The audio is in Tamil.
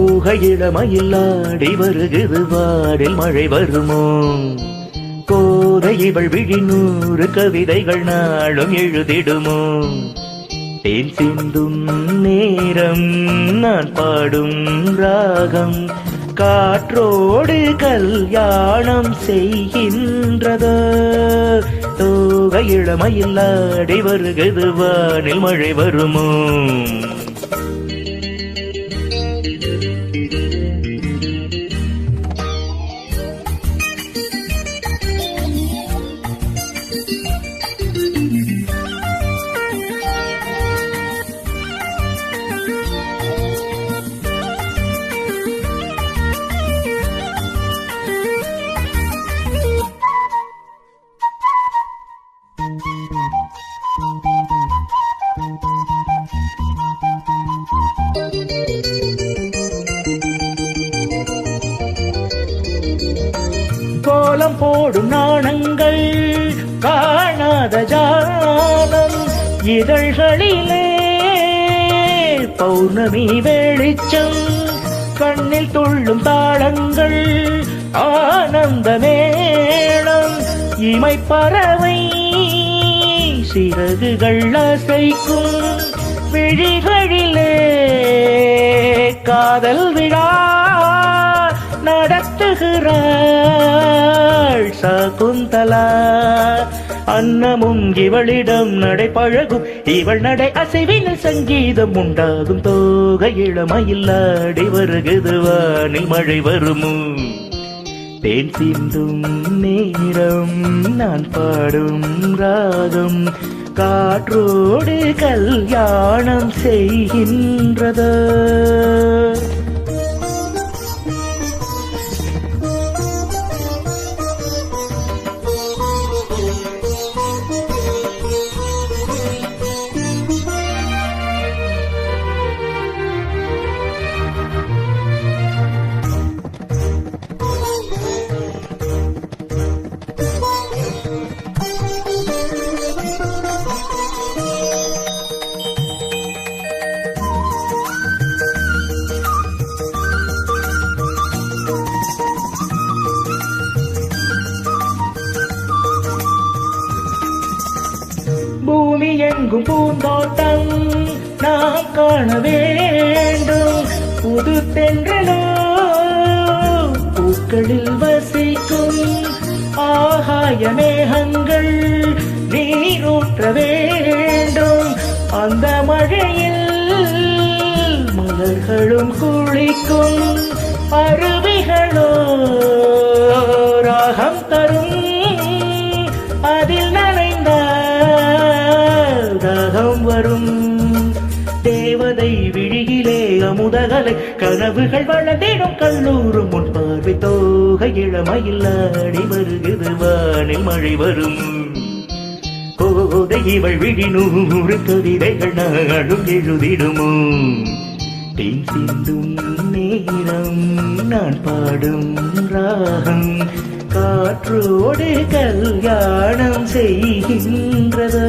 இளமையில்லாடி வருகிறது வாடில் மழை வருமோ? கோதை இவள் விழி 100 கவிதைகள் நாளும் எழுதிடுமோ? தேன் சிந்தும் நேரம் நான் பாடும் ராகம் காற்றோடு கல்யாணம் செய்கின்றதோ? தோகை இளமையில்லாடி வருகிறது வானில் மழை வருமோ? கோலம் போடும் நாணங்கள் காணாத ஜாலம் இதழ்களிலே பௌர்ணமி வெளிச்சம் கண்ணில் துள்ளும் தாளங்கள் ஆனந்த மேளம் இமை பறவை சிறகுகள் அசைக்கும் விழிகளிலே காதல் விழா நடத்துகிறாள் சகுந்தலா. அன்னமும் இவளிடம் நடை பழகும் இவள் நடை அசைவினில் சங்கீதம் உண்டாகும். தோகை இளமையில்லாடி வருகிறது வானில் மழை வருமோ? தேன் சிந்தும் நேரம் நான் பாடும் ராகம் காற்றோடு கல்யாணம் செய்கின்றதோ? பூமி எங்கும் பூந்தோட்டம் நாம் காண வேண்டும். புது தென்றலோ பூக்களில் வசிக்கும் ஆகாய மேகங்கள் நீரூற்ற வேண்டும். அந்த மழையில் மலர்களும் குளிக்கும் அருவிகளோ ராகம் தரும் அதில் நனைந்த தாகம் வரும். தேவதை விழியிலே அமுதகலை கனவுகள் வளர்ந்திடும் கல்லூரும் முன் பார்வை. தோகை இளமையில்லாடி வருகிறது வானில் மழை வரும். கோதை இவள் விழி 100 கவிதைகள் நாளும் எழுதிடுமோ? தேன் சிந்தும் நேரம் நான் பாடும் ராகம் காற்றோடு கல்யாணம் செய்கின்றதோ?